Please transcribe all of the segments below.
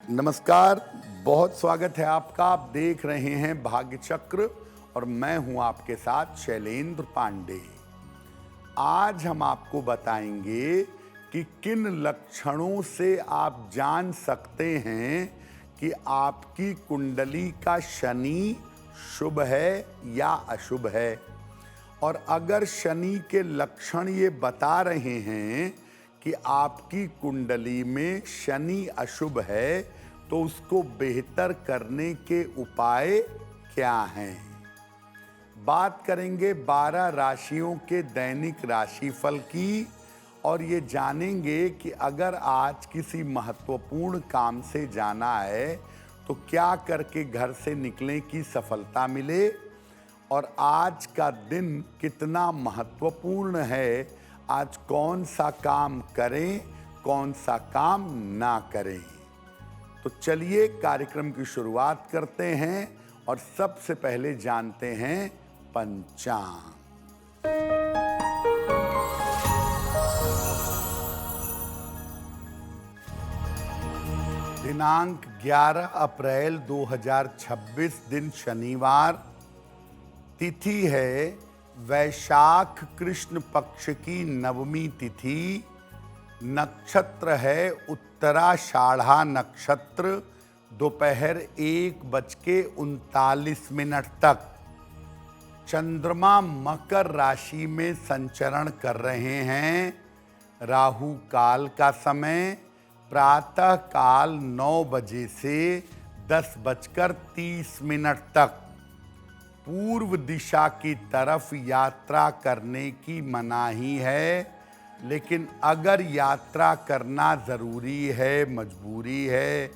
नमस्कार, बहुत स्वागत है आपका। आप देख रहे हैं भाग्य चक्र और मैं हूं आपके साथ शैलेंद्र पांडे। आज हम आपको बताएंगे कि किन लक्षणों से आप जान सकते हैं कि आपकी कुंडली का शनि शुभ है या अशुभ है। और अगर शनि के लक्षण ये बता रहे हैं कि आपकी कुंडली में शनि अशुभ है, तो उसको बेहतर करने के उपाय क्या हैं। बात करेंगे 12 राशियों के दैनिक राशिफल की और ये जानेंगे कि अगर आज किसी महत्वपूर्ण काम से जाना है तो क्या करके घर से निकलें कि सफलता मिले, और आज का दिन कितना महत्वपूर्ण है। आज कौन सा काम करें, कौन सा काम ना करें। तो चलिए कार्यक्रम की शुरुआत करते हैं और सबसे पहले जानते हैं पंचांग। दिनांक 11 अप्रैल 2026, दिन शनिवार। तिथि है वैशाख कृष्ण पक्ष की नवमी तिथि। नक्षत्र है उत्तराषाढ़ा नक्षत्र, दोपहर 1:39 तक। चंद्रमा मकर राशि में संचरण कर रहे हैं। राहु काल का समय प्रातः काल 9 बजे से 10:30 तक। पूर्व दिशा की तरफ यात्रा करने की मनाही है, लेकिन अगर यात्रा करना ज़रूरी है, मजबूरी है,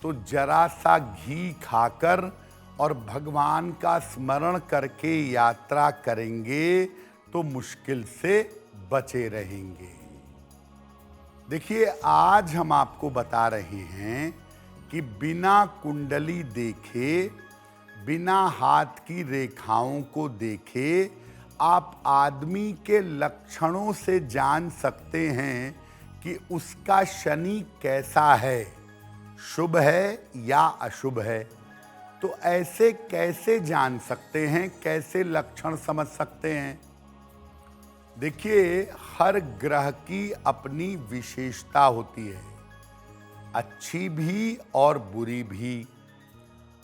तो जरा सा घी खाकर और भगवान का स्मरण करके यात्रा करेंगे तो मुश्किल से बचे रहेंगे। देखिए, आज हम आपको बता रहे हैं कि बिना कुंडली देखे, बिना हाथ की रेखाओं को देखे आप आदमी के लक्षणों से जान सकते हैं कि उसका शनि कैसा है, शुभ है या अशुभ है। तो ऐसे कैसे जान सकते हैं, कैसे लक्षण समझ सकते हैं। देखिए, हर ग्रह की अपनी विशेषता होती है, अच्छी भी और बुरी भी।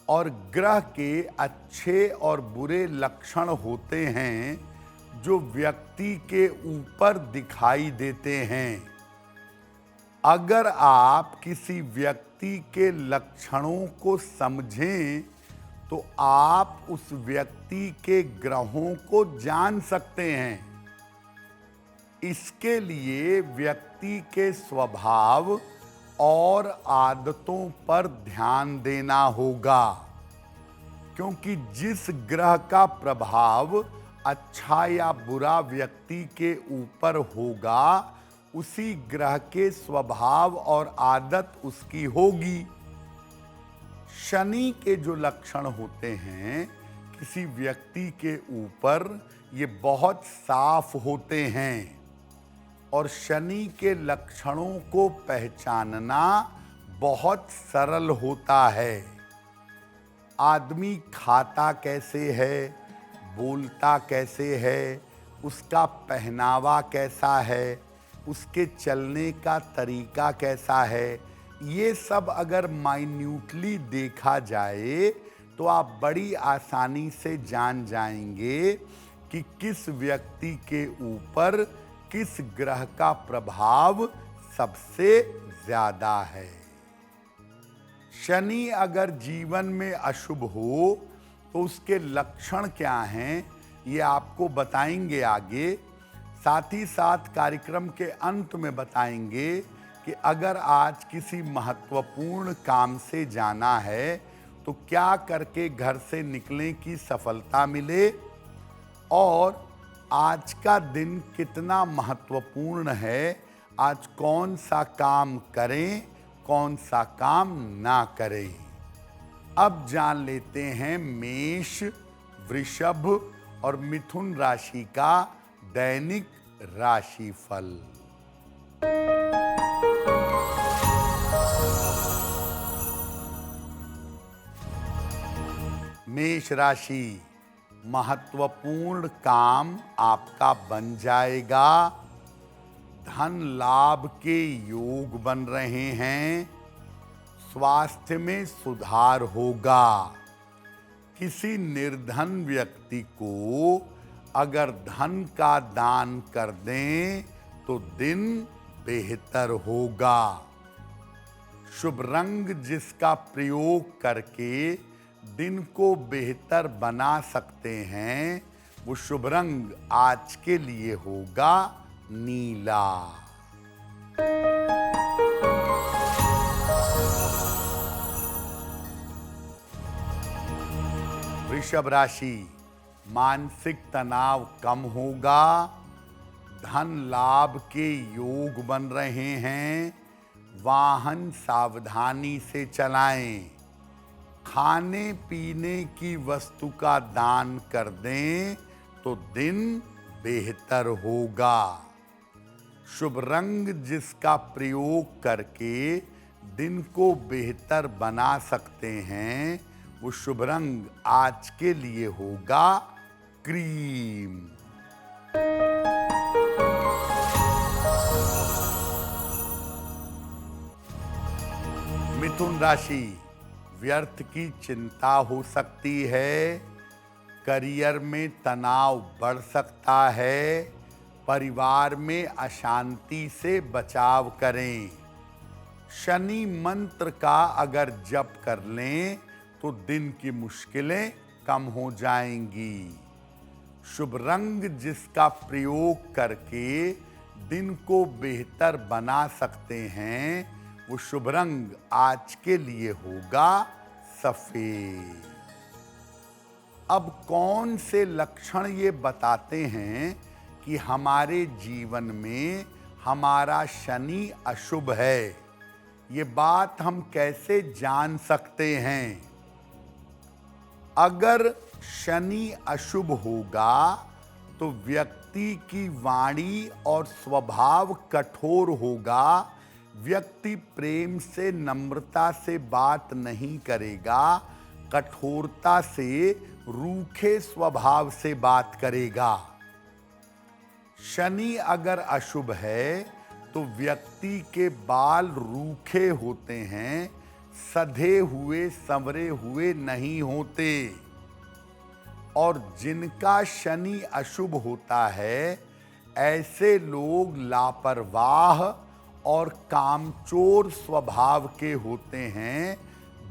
और ग्रह के अच्छे और बुरे लक्षण होते हैं जो व्यक्ति के ऊपर दिखाई देते हैं। अगर आप किसी व्यक्ति के लक्षणों को समझें तो आप उस व्यक्ति के ग्रहों को जान सकते हैं। इसके लिए व्यक्ति के स्वभाव और आदतों पर ध्यान देना होगा, क्योंकि जिस ग्रह का प्रभाव अच्छा या बुरा व्यक्ति के ऊपर होगा, उसी ग्रह के स्वभाव और आदत उसकी होगी। शनि के जो लक्षण होते हैं किसी व्यक्ति के ऊपर, ये बहुत साफ होते हैं। और शनि के लक्षणों को पहचानना बहुत सरल होता है। आदमी खाता कैसे है, बोलता कैसे है, उसका पहनावा कैसा है, उसके चलने का तरीका कैसा है, ये सब अगर माइन्यूटली देखा जाए तो आप बड़ी आसानी से जान जाएंगे कि किस व्यक्ति के ऊपर किस ग्रह का प्रभाव सबसे ज्यादा है। शनि अगर जीवन में अशुभ हो तो उसके लक्षण क्या हैं, ये आपको बताएंगे आगे। साथ ही साथ कार्यक्रम के अंत में बताएंगे कि अगर आज किसी महत्वपूर्ण काम से जाना है तो क्या करके घर से निकलें कि सफलता मिले, और आज का दिन कितना महत्वपूर्ण है। आज कौन सा काम करें, कौन सा काम ना करें। अब जान लेते हैं मेष, वृषभ और मिथुन राशि का दैनिक राशिफल। मेष राशि, महत्वपूर्ण काम आपका बन जाएगा। धन लाभ के योग बन रहे हैं। स्वास्थ्य में सुधार होगा। किसी निर्धन व्यक्ति को अगर धन का दान कर दें तो दिन बेहतर होगा। शुभ रंग जिसका प्रयोग करके दिन को बेहतर बना सकते हैं, वो शुभ रंग आज के लिए होगा नीला। वृषभ राशि, मानसिक तनाव कम होगा। धन लाभ के योग बन रहे हैं। वाहन सावधानी से चलाएं। खाने पीने की वस्तु का दान कर दें तो दिन बेहतर होगा। शुभ रंग जिसका प्रयोग करके दिन को बेहतर बना सकते हैं, वो शुभ रंग आज के लिए होगा क्रीम। मिथुन राशि, व्यर्थ की चिंता हो सकती है। करियर में तनाव बढ़ सकता है। परिवार में अशांति से बचाव करें। शनि मंत्र का अगर जप कर लें तो दिन की मुश्किलें कम हो जाएंगी। शुभ रंग जिसका प्रयोग करके दिन को बेहतर बना सकते हैं, वो शुभ रंग आज के लिए होगा सफेद। अब कौन से लक्षण ये बताते हैं कि हमारे जीवन में हमारा शनि अशुभ है? ये बात हम कैसे जान सकते हैं? अगर शनि अशुभ होगा तो व्यक्ति की वाणी और स्वभाव कठोर होगा। व्यक्ति प्रेम से, नम्रता से बात नहीं करेगा। कठोरता से, रूखे स्वभाव से बात करेगा। शनि अगर अशुभ है तो व्यक्ति के बाल रूखे होते हैं, सधे हुए, संवरे हुए नहीं होते। और जिनका शनि अशुभ होता है, ऐसे लोग लापरवाह और कामचोर स्वभाव के होते हैं।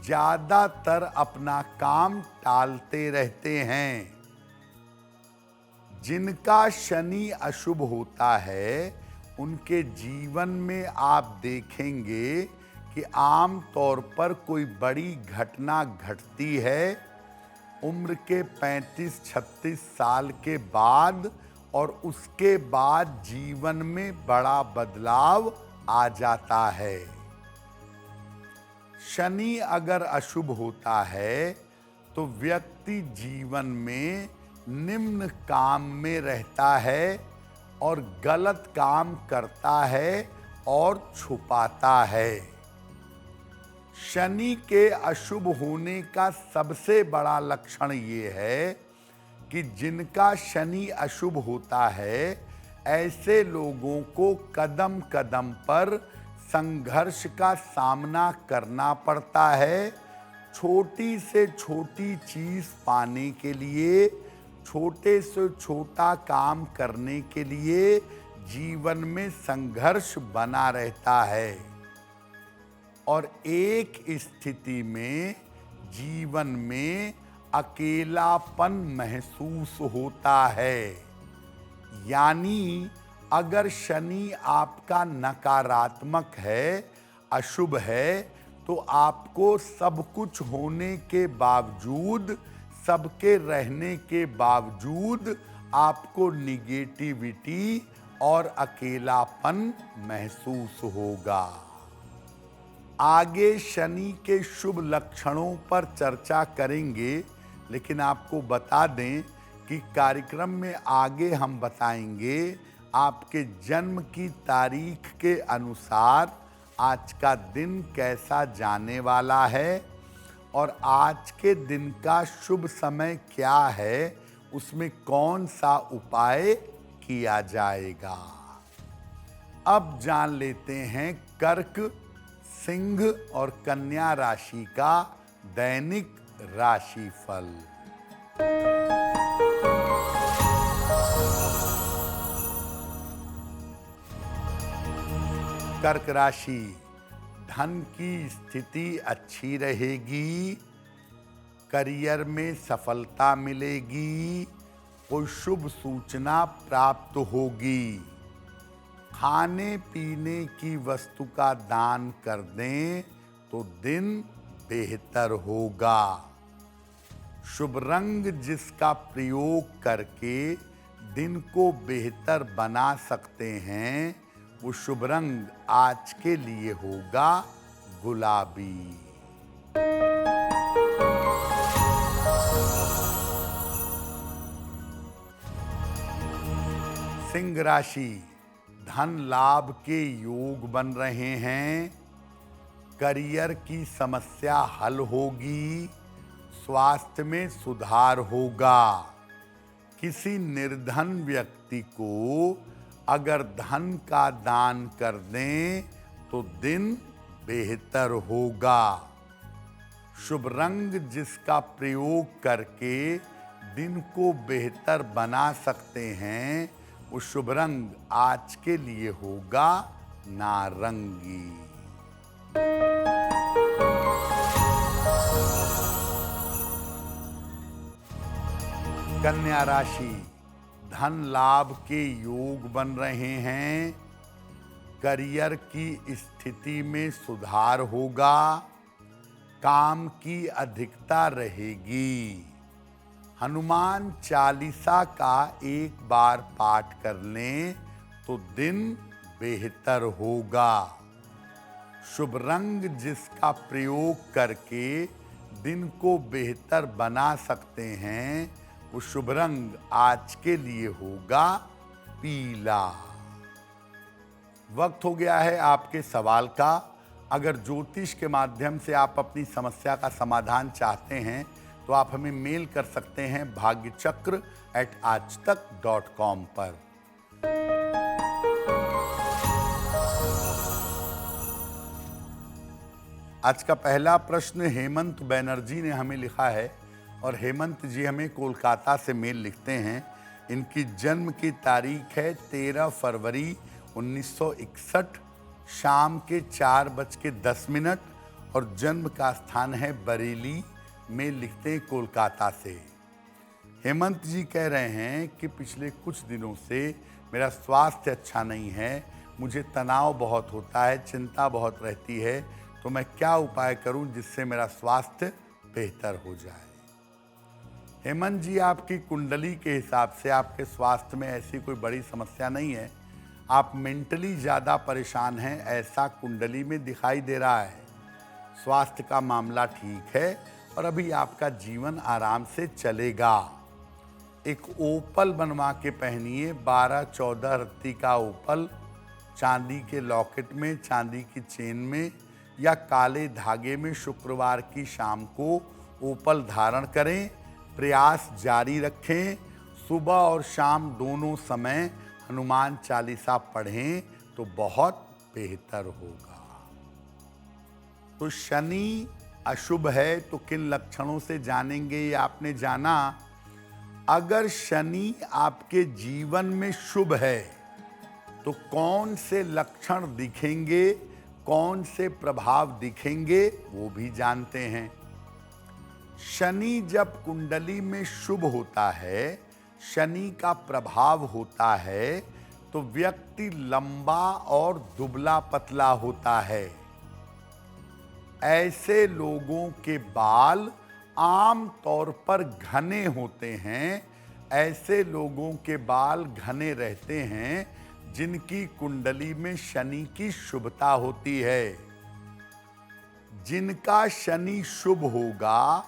ज्यादातर अपना काम टालते रहते हैं। जिनका शनि अशुभ होता है, उनके जीवन में आप देखेंगे कि आम तौर पर कोई बड़ी घटना घटती है उम्र के 35-36 साल के बाद, और उसके बाद जीवन में बड़ा बदलाव आ जाता है। शनि अगर अशुभ होता है तो व्यक्ति जीवन में निम्न काम में रहता है और गलत काम करता है और छुपाता है। शनि के अशुभ होने का सबसे बड़ा लक्षण ये है कि जिनका शनि अशुभ होता है, ऐसे लोगों को कदम कदम पर संघर्ष का सामना करना पड़ता है। छोटी से छोटी चीज पाने के लिए, छोटे से छोटा काम करने के लिए जीवन में संघर्ष बना रहता है। और एक स्थिति में जीवन में अकेलापन महसूस होता है। यानी अगर शनि आपका नकारात्मक है, अशुभ है, तो आपको सब कुछ होने के बावजूद, सबके रहने के बावजूद आपको निगेटिविटी और अकेलापन महसूस होगा। आगे शनि के शुभ लक्षणों पर चर्चा करेंगे, लेकिन आपको बता दें कि कार्यक्रम में आगे हम बताएंगे आपके जन्म की तारीख के अनुसार आज का दिन कैसा जाने वाला है। और आज के दिन का शुभ समय क्या है, उसमें कौन सा उपाय किया जाएगा। अब जान लेते हैं कर्क, सिंह और कन्या राशि का दैनिक राशिफल। कर्क राशि, धन की स्थिति अच्छी रहेगी, करियर में सफलता मिलेगी, कोई शुभ सूचना प्राप्त होगी। खाने पीने की वस्तु का दान कर दें तो दिन बेहतर होगा। शुभ रंग जिसका प्रयोग करके दिन को बेहतर बना सकते हैं, वो शुभ रंग आज के लिए होगा गुलाबी। सिंह राशि, धन लाभ के योग बन रहे हैं, करियर की समस्या हल होगी, स्वास्थ्य में सुधार होगा। किसी निर्धन व्यक्ति को अगर धन का दान कर दें तो दिन बेहतर होगा। शुभ रंग जिसका प्रयोग करके दिन को बेहतर बना सकते हैं, वो शुभ रंग आज के लिए होगा नारंगी। कन्या राशि, धन लाभ के योग बन रहे हैं, करियर की स्थिति में सुधार होगा, काम की अधिकता रहेगी। हनुमान चालीसा का एक बार पाठ कर लें तो दिन बेहतर होगा। शुभ रंग जिसका प्रयोग करके दिन को बेहतर बना सकते हैं, वो शुभ रंग आज के लिए होगा पीला। वक्त हो गया है आपके सवाल का। अगर ज्योतिष के माध्यम से आप अपनी समस्या का समाधान चाहते हैं तो आप हमें मेल कर सकते हैं bhagyachakra@aajtak.com पर। आज का पहला प्रश्न हेमंत बैनर्जी ने हमें लिखा है और हेमंत जी हमें कोलकाता से मेल लिखते हैं। इनकी जन्म की तारीख है 13 फरवरी 1961, शाम के 4:10 और जन्म का स्थान है बरेली में। लिखते हैं कोलकाता से। हेमंत जी कह रहे हैं कि पिछले कुछ दिनों से मेरा स्वास्थ्य अच्छा नहीं है, मुझे तनाव बहुत होता है, चिंता बहुत रहती है, तो मैं क्या उपाय करूं जिससे मेरा स्वास्थ्य बेहतर हो जाए। हेमंत जी, आपकी कुंडली के हिसाब से आपके स्वास्थ्य में ऐसी कोई बड़ी समस्या नहीं है। आप मेंटली ज़्यादा परेशान हैं, ऐसा कुंडली में दिखाई दे रहा है। स्वास्थ्य का मामला ठीक है और अभी आपका जीवन आराम से चलेगा। एक ओपल बनवा के पहनिए, 12-14 रत्ती का ओपल, चांदी के लॉकेट में, चांदी की चेन में या काले धागे में। शुक्रवार की शाम को ओपल धारण करें, प्रयास जारी रखें। सुबह और शाम दोनों समय हनुमान चालीसा पढ़ें तो बहुत बेहतर होगा। तो शनि अशुभ है तो किन लक्षणों से जानेंगे, ये आपने जाना। अगर शनि आपके जीवन में शुभ है तो कौन से लक्षण दिखेंगे, कौन से प्रभाव दिखेंगे, वो भी जानते हैं। शनि जब कुंडली में शुभ होता है, शनि का प्रभाव होता है, तो व्यक्ति लंबा और दुबला पतला होता है। ऐसे लोगों के बाल आम तौर पर घने होते हैं। ऐसे लोगों के बाल घने रहते हैं जिनकी कुंडली में शनि की शुभता होती है। जिनका शनि शुभ होगा,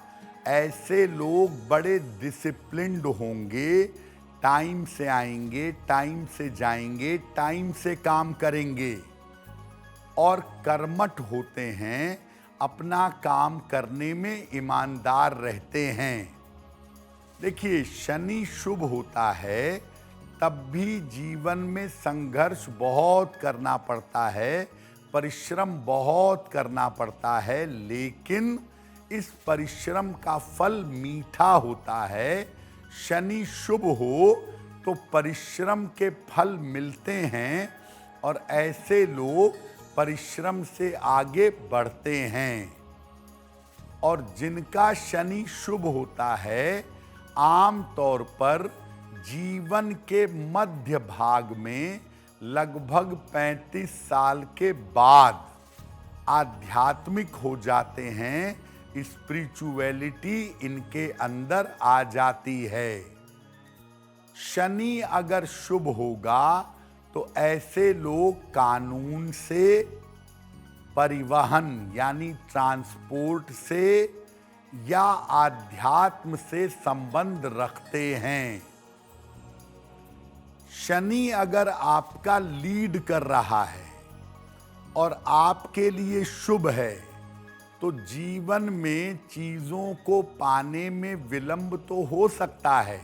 ऐसे लोग बड़े डिसिप्लिन्ड होंगे, टाइम से आएंगे, टाइम से जाएंगे, टाइम से काम करेंगे और कर्मठ होते हैं। अपना काम करने में ईमानदार रहते हैं। देखिए, शनि शुभ होता है तब भी जीवन में संघर्ष बहुत करना पड़ता है, परिश्रम बहुत करना पड़ता है, लेकिन इस परिश्रम का फल मीठा होता है। शनि शुभ हो तो परिश्रम के फल मिलते हैं और ऐसे लोग परिश्रम से आगे बढ़ते हैं। और जिनका शनि शुभ होता है, आम तौर पर जीवन के मध्य भाग में लगभग 35 साल के बाद आध्यात्मिक हो जाते हैं, स्पिरिचुअलिटी इनके अंदर आ जाती है। शनि अगर शुभ होगा तो ऐसे लोग कानून से, परिवहन यानी ट्रांसपोर्ट से या आध्यात्म से संबंध रखते हैं। शनि अगर आपका लीड कर रहा है और आपके लिए शुभ है तो जीवन में चीज़ों को पाने में विलंब तो हो सकता है,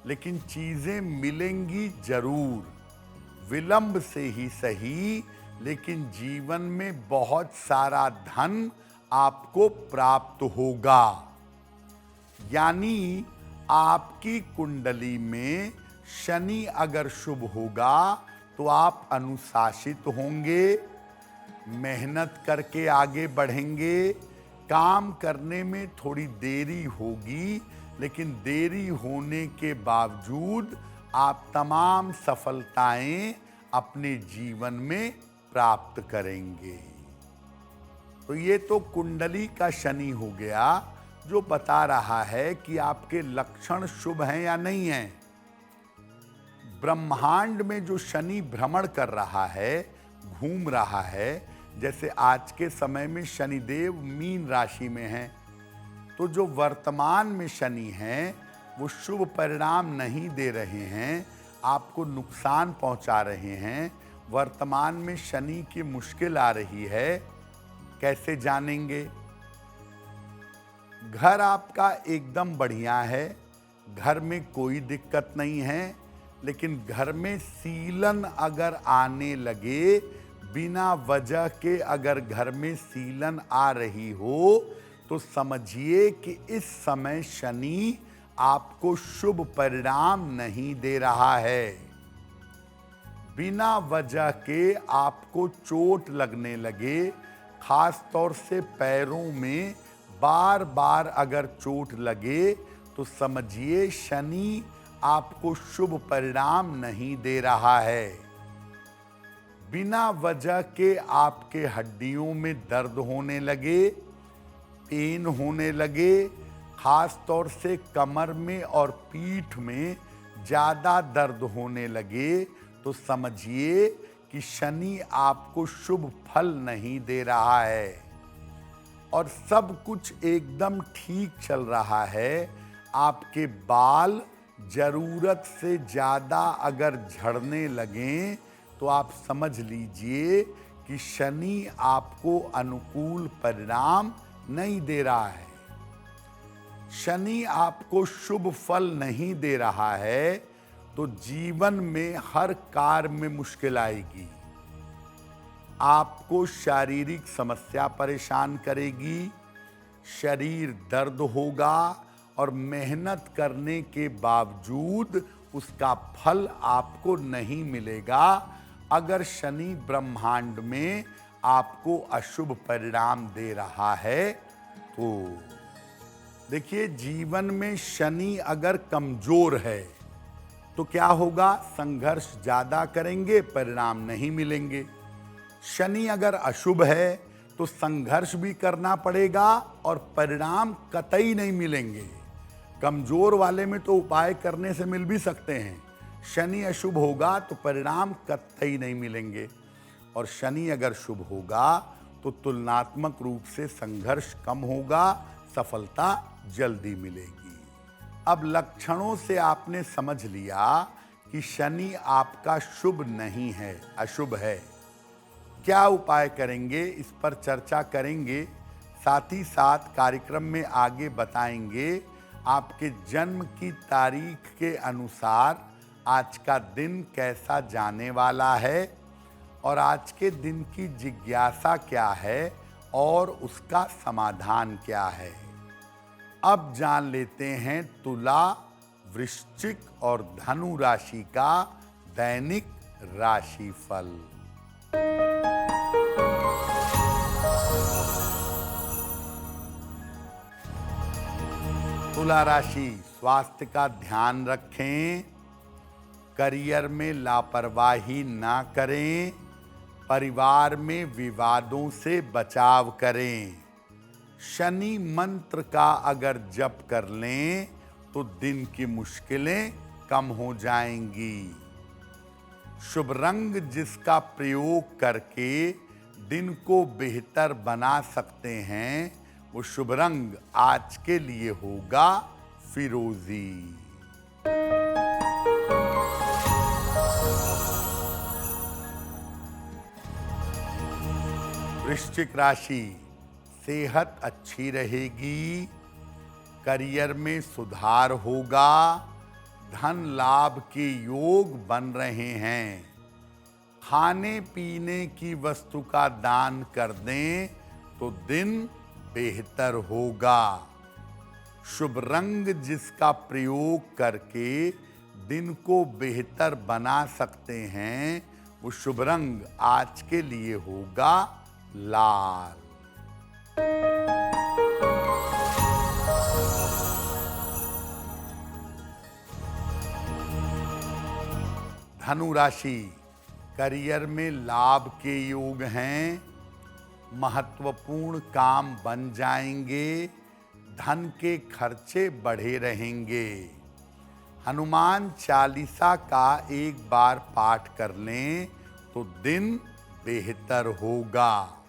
लेकिन चीज़ें मिलेंगी जरूर, विलंब से ही सही, लेकिन जीवन में बहुत सारा धन आपको प्राप्त होगा। यानी आपकी कुंडली में शनि अगर शुभ होगा तो आप अनुशासित होंगे, मेहनत करके आगे बढ़ेंगे, काम करने में थोड़ी देरी होगी, लेकिन देरी होने के बावजूद आप तमाम सफलताएं अपने जीवन में प्राप्त करेंगे। तो ये तो कुंडली का शनि हो गया जो बता रहा है कि आपके लक्षण शुभ हैं या नहीं हैं। ब्रह्मांड में जो शनि भ्रमण कर रहा है, घूम रहा है, जैसे आज के समय में शनिदेव मीन राशि में हैं, तो जो वर्तमान में शनि हैं वो शुभ परिणाम नहीं दे रहे हैं, आपको नुकसान पहुंचा रहे हैं। वर्तमान में शनि की मुश्किल आ रही है, कैसे जानेंगे? घर आपका एकदम बढ़िया है, घर में कोई दिक्कत नहीं है, लेकिन घर में सीलन अगर आने लगे, बिना वजह के अगर घर में सीलन आ रही हो तो समझिए कि इस समय शनि आपको शुभ परिणाम नहीं दे रहा है। बिना वजह के आपको चोट लगने लगे, खास तौर से पैरों में बार बार अगर चोट लगे तो समझिए शनि आपको शुभ परिणाम नहीं दे रहा है। बिना वजह के आपके हड्डियों में दर्द होने लगे, पेन होने लगे, खास तौर से कमर में और पीठ में ज़्यादा दर्द होने लगे, तो समझिए कि शनि आपको शुभ फल नहीं दे रहा है। और सब कुछ एकदम ठीक चल रहा है, आपके बाल जरूरत से ज़्यादा अगर झड़ने लगें तो आप समझ लीजिए कि शनि आपको अनुकूल परिणाम नहीं दे रहा है। शनि आपको शुभ फल नहीं दे रहा है तो जीवन में हर कार्य में मुश्किल आएगी, आपको शारीरिक समस्या परेशान करेगी, शरीर दर्द होगा और मेहनत करने के बावजूद उसका फल आपको नहीं मिलेगा अगर शनि ब्रह्मांड में आपको अशुभ परिणाम दे रहा है। तो देखिए, जीवन में शनि अगर कमजोर है तो क्या होगा? संघर्ष ज्यादा करेंगे, परिणाम नहीं मिलेंगे। शनि अगर अशुभ है तो संघर्ष भी करना पड़ेगा और परिणाम कतई नहीं मिलेंगे। कमजोर वाले में तो उपाय करने से मिल भी सकते हैं, शनि अशुभ होगा तो परिणाम कतई नहीं मिलेंगे। और शनि अगर शुभ होगा तो तुलनात्मक रूप से संघर्ष कम होगा, सफलता जल्दी मिलेगी। अब लक्षणों से आपने समझ लिया कि शनि आपका शुभ नहीं है, अशुभ है। क्या उपाय करेंगे, इस पर चर्चा करेंगे, साथ ही साथ कार्यक्रम में आगे बताएंगे आपके जन्म की तारीख के अनुसार आज का दिन कैसा जाने वाला है और आज के दिन की जिज्ञासा क्या है और उसका समाधान क्या है। अब जान लेते हैं तुला, वृश्चिक और धनु राशि का दैनिक राशिफल। तुला राशि, स्वास्थ्य का ध्यान रखें, करियर में लापरवाही ना करें, परिवार में विवादों से बचाव करें। शनि मंत्र का अगर जप कर लें तो दिन की मुश्किलें कम हो जाएंगी। शुभ रंग जिसका प्रयोग करके दिन को बेहतर बना सकते हैं वो शुभ रंग आज के लिए होगा फिरोजी। वृश्चिक राशि, सेहत अच्छी रहेगी, करियर में सुधार होगा, धन लाभ के योग बन रहे हैं। खाने पीने की वस्तु का दान कर दें तो दिन बेहतर होगा। शुभ रंग जिसका प्रयोग करके दिन को बेहतर बना सकते हैं वो शुभ रंग आज के लिए होगा लाल। धनु राशि, करियर में लाभ के योग हैं, महत्वपूर्ण काम बन जाएंगे, धन के खर्चे बढ़े रहेंगे। हनुमान चालीसा का एक बार पाठ कर लें तो दिन बेहतर होगा।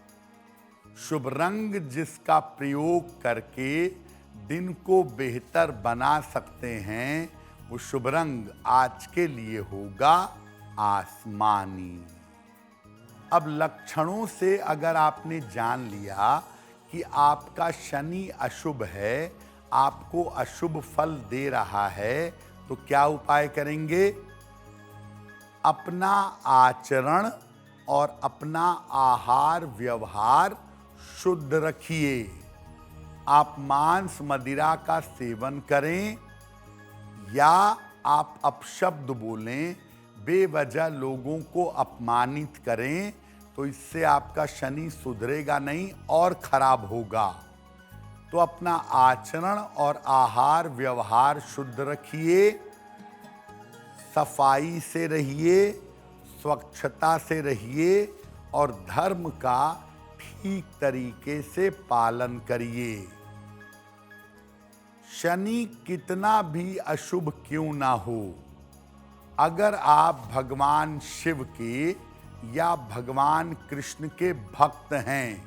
शुभ रंग जिसका प्रयोग करके दिन को बेहतर बना सकते हैं वो शुभ रंग आज के लिए होगा आसमानी। अब लक्षणों से अगर आपने जान लिया कि आपका शनि अशुभ है, आपको अशुभ फल दे रहा है, तो क्या उपाय करेंगे? अपना आचरण और अपना आहार व्यवहार शुद्ध रखिए। आप मांस मदिरा का सेवन करें या आप अपशब्द बोलें, बेवजह लोगों को अपमानित करें, तो इससे आपका शनि सुधरेगा नहीं और खराब होगा। तो अपना आचरण और आहार व्यवहार शुद्ध रखिए, सफाई से रहिए, स्वच्छता से रहिए और धर्म का ठीक तरीके से पालन करिए। शनि कितना भी अशुभ क्यों ना हो, अगर आप भगवान शिव के या भगवान कृष्ण के भक्त हैं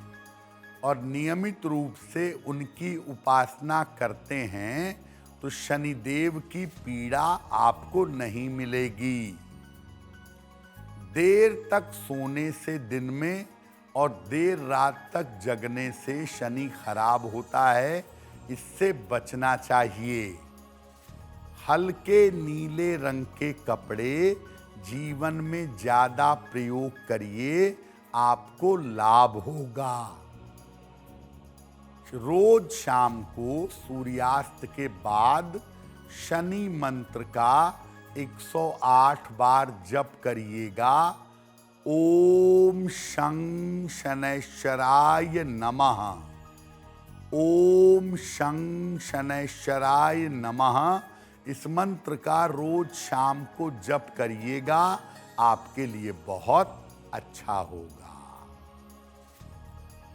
और नियमित रूप से उनकी उपासना करते हैं तो शनिदेव की पीड़ा आपको नहीं मिलेगी। देर तक सोने से दिन में और देर रात तक जगने से शनि खराब होता है, इससे बचना चाहिए। हल्के नीले रंग के कपड़े जीवन में ज्यादा प्रयोग करिए, आपको लाभ होगा। रोज शाम को सूर्यास्त के बाद शनि मंत्र का 108 बार जप करिएगा। ओम शं शनैश्चराय नमः, ओम शं शनैश्चराय नमः। इस मंत्र का रोज शाम को जप करिएगा, आपके लिए बहुत अच्छा होगा।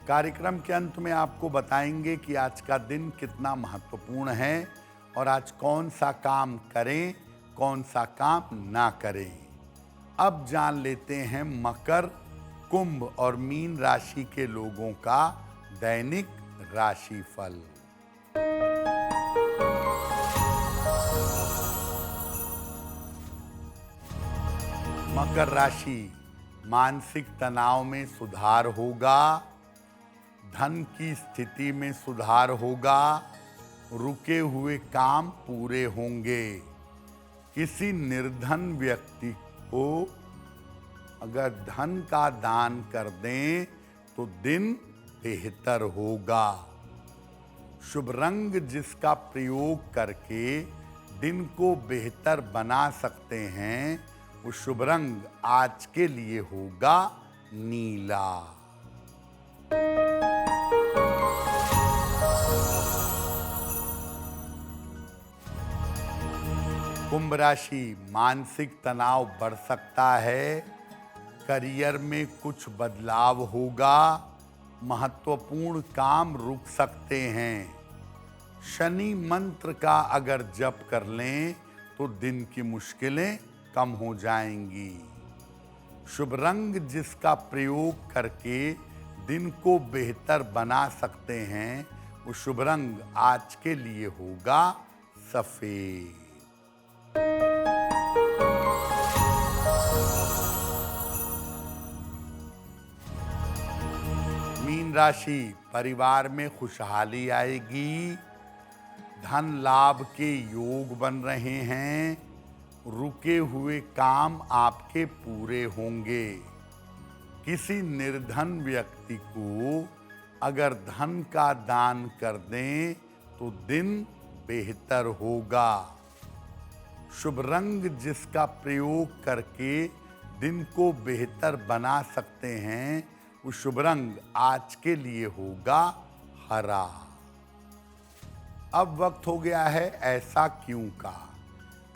कार्यक्रम के अंत में आपको बताएंगे कि आज का दिन कितना महत्वपूर्ण है और आज कौन सा काम करें, कौन सा काम ना करें। अब जान लेते हैं मकर, कुंभ और मीन राशि के लोगों का दैनिक राशिफल। मकर राशि, मानसिक तनाव में सुधार होगा, धन की स्थिति में सुधार होगा, रुके हुए काम पूरे होंगे। किसी निर्धन व्यक्ति को अगर धन का दान कर दें तो दिन बेहतर होगा। शुभ रंग जिसका प्रयोग करके दिन को बेहतर बना सकते हैं, वो शुभ रंग आज के लिए होगा नीला। कुंभ राशि, मानसिक तनाव बढ़ सकता है, करियर में कुछ बदलाव होगा, महत्वपूर्ण काम रुक सकते हैं। शनि मंत्र का अगर जप कर लें तो दिन की मुश्किलें कम हो जाएंगी। शुभ रंग जिसका प्रयोग करके दिन को बेहतर बना सकते हैं, वो शुभ रंग आज के लिए होगा सफेद। मीन राशि, परिवार में खुशहाली आएगी, धन लाभ के योग बन रहे हैं, रुके हुए काम आपके पूरे होंगे। किसी निर्धन व्यक्ति को अगर धन का दान कर दें तो दिन बेहतर होगा। शुभ रंग जिसका प्रयोग करके दिन को बेहतर बना सकते हैं, वो शुभ रंग आज के लिए होगा हरा। अब वक्त हो गया है ऐसा क्यों का।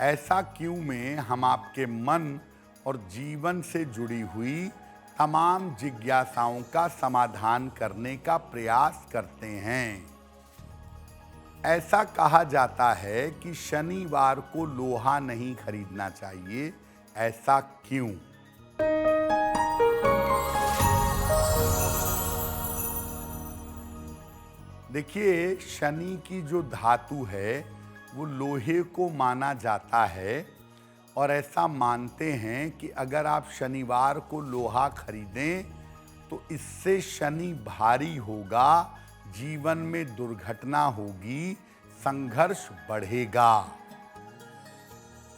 ऐसा क्यों में हम आपके मन और जीवन से जुड़ी हुई तमाम जिज्ञासाओं का समाधान करने का प्रयास करते हैं। ऐसा कहा जाता है कि शनिवार को लोहा नहीं खरीदना चाहिए, ऐसा क्यों? देखिए, शनि की जो धातु है वो लोहे को माना जाता है और ऐसा मानते हैं कि अगर आप शनिवार को लोहा खरीदें तो इससे शनि भारी होगा, जीवन में दुर्घटना होगी, संघर्ष बढ़ेगा।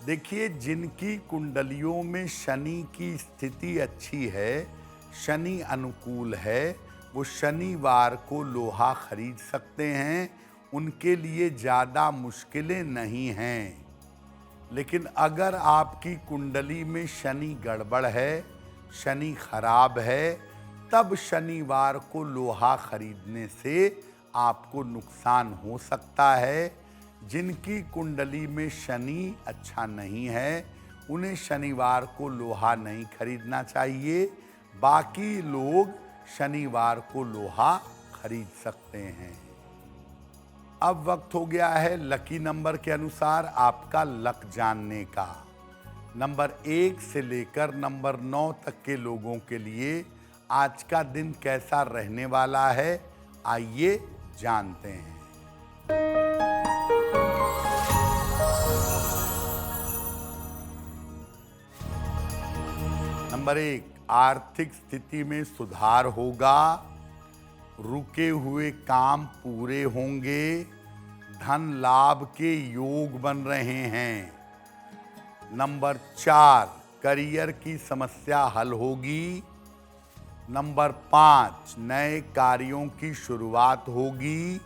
देखिए, जिनकी कुंडलियों में शनि की स्थिति अच्छी है, शनि अनुकूल है, वो शनिवार को लोहा खरीद सकते हैं, उनके लिए ज़्यादा मुश्किलें नहीं हैं। लेकिन अगर आपकी कुंडली में शनि गड़बड़ है, शनि खराब है, तब शनिवार को लोहा खरीदने से आपको नुकसान हो सकता है। जिनकी कुंडली में शनि अच्छा नहीं है, उन्हें शनिवार को लोहा नहीं खरीदना चाहिए। बाकी लोग शनिवार को लोहा खरीद सकते हैं। अब वक्त हो गया है लकी नंबर के अनुसार आपका लक जानने का। नंबर 1 से लेकर नंबर 9 तक के लोगों के लिए आज का दिन कैसा रहने वाला है, आइए जानते हैं। नंबर 1, आर्थिक स्थिति में सुधार होगा, रुके हुए काम पूरे होंगे, धन लाभ के योग बन रहे हैं। नंबर 4, करियर की समस्या हल होगी। नंबर 5, नए कार्यों की शुरुआत होगी।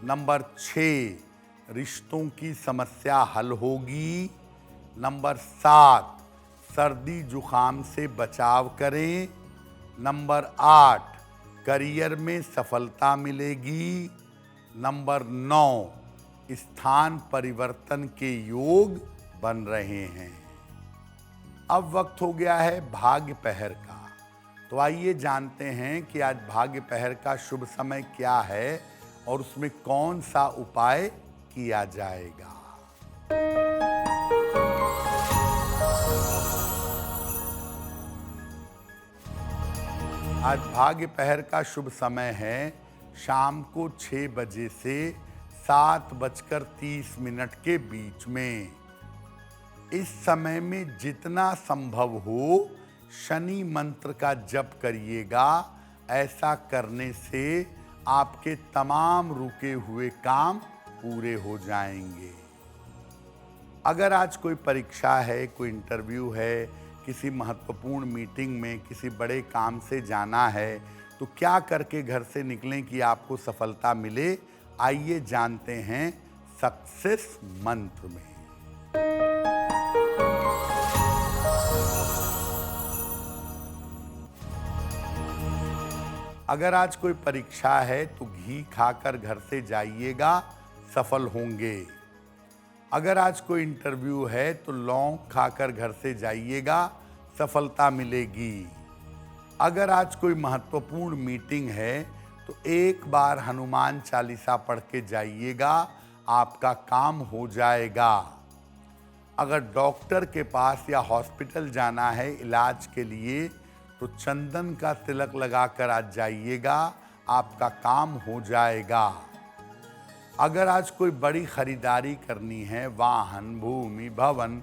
नंबर 6, रिश्तों की समस्या हल होगी। नंबर 7, सर्दी जुखाम से बचाव करें। नंबर 8, करियर में सफलता मिलेगी। नंबर 9, स्थान परिवर्तन के योग बन रहे हैं। अब वक्त हो गया है भाग्य पहर का। तो आइए जानते हैं कि आज भाग्य पहर का शुभ समय क्या है और उसमें कौन सा उपाय किया जाएगा। आज भाग्य पहर का शुभ समय है शाम को 6 बजे से 7:30 के बीच में। इस समय में जितना संभव हो शनि मंत्र का जप करिएगा, ऐसा करने से आपके तमाम रुके हुए काम पूरे हो जाएंगे। अगर आज कोई परीक्षा है, कोई इंटरव्यू है, किसी महत्वपूर्ण मीटिंग में किसी बड़े काम से जाना है, तो क्या करके घर से निकलें कि आपको सफलता मिले? आइए जानते हैं सक्सेस मंत्र में। अगर आज कोई परीक्षा है तो घी खाकर घर से जाइएगा, सफल होंगे। अगर आज कोई इंटरव्यू है तो लौंग खाकर घर से जाइएगा, सफलता मिलेगी। अगर आज कोई महत्वपूर्ण मीटिंग है तो एक बार हनुमान चालीसा पढ़ के जाइएगा, आपका काम हो जाएगा। अगर डॉक्टर के पास या हॉस्पिटल जाना है इलाज के लिए तो चंदन का तिलक लगाकर आज जाइएगा, आपका काम हो जाएगा। अगर आज कोई बड़ी खरीदारी करनी है, वाहन, भूमि, भवन,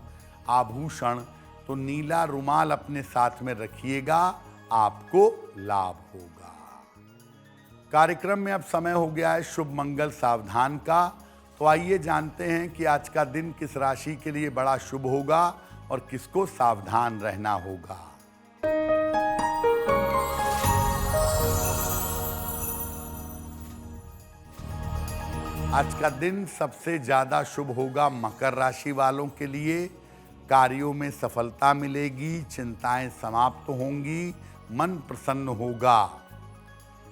आभूषण, तो नीला रुमाल अपने साथ में रखिएगा, आपको लाभ होगा। कार्यक्रम में अब समय हो गया है शुभ मंगल सावधान का। तो आइए जानते हैं कि आज का दिन किस राशि के लिए बड़ा शुभ होगा और किसको सावधान रहना होगा। आज का दिन सबसे ज्यादा शुभ होगा मकर राशि वालों के लिए। कार्यों में सफलता मिलेगी, चिंताएं समाप्त होंगी, मन प्रसन्न होगा।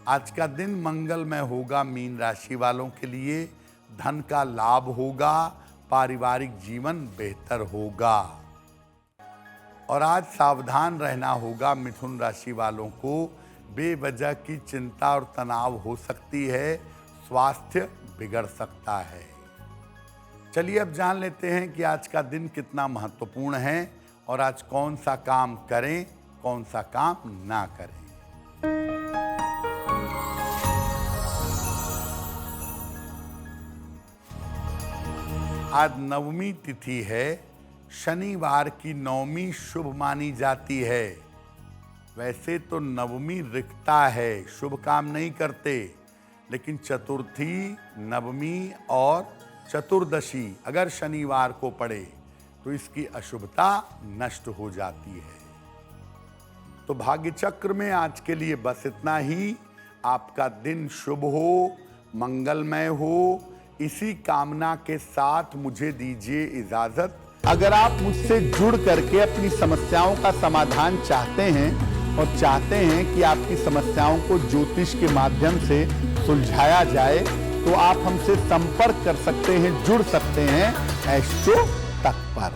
आज का दिन मंगलमय होगा मीन राशि वालों के लिए। धन का लाभ होगा, पारिवारिक जीवन बेहतर होगा। और आज सावधान रहना होगा मिथुन राशि वालों को। बेवजह की चिंता और तनाव हो सकती है, स्वास्थ्य बिगड़ सकता है। चलिए अब जान लेते हैं कि आज का दिन कितना महत्वपूर्ण है और आज कौन सा काम करें, कौन सा काम ना करें। आज नवमी तिथि है। शनिवार की नवमी शुभ मानी जाती है। वैसे तो नवमी रिक्ता है, शुभ काम नहीं करते, लेकिन चतुर्थी, नवमी और चतुर्दशी अगर शनिवार को पड़े तो इसकी अशुभता नष्ट हो जाती है। तो भाग्य चक्र में आज के लिए बस इतना ही। आपका दिन शुभ हो, मंगलमय हो, इसी कामना के साथ मुझे दीजिए इजाजत। अगर आप मुझसे जुड़ करके अपनी समस्याओं का समाधान चाहते हैं और चाहते हैं कि आपकी समस्याओं को ज्योतिष के माध्यम से सुलझाया जाए, तो आप हमसे संपर्क कर सकते हैं, जुड़ सकते हैं एस्ट्रो तक पर।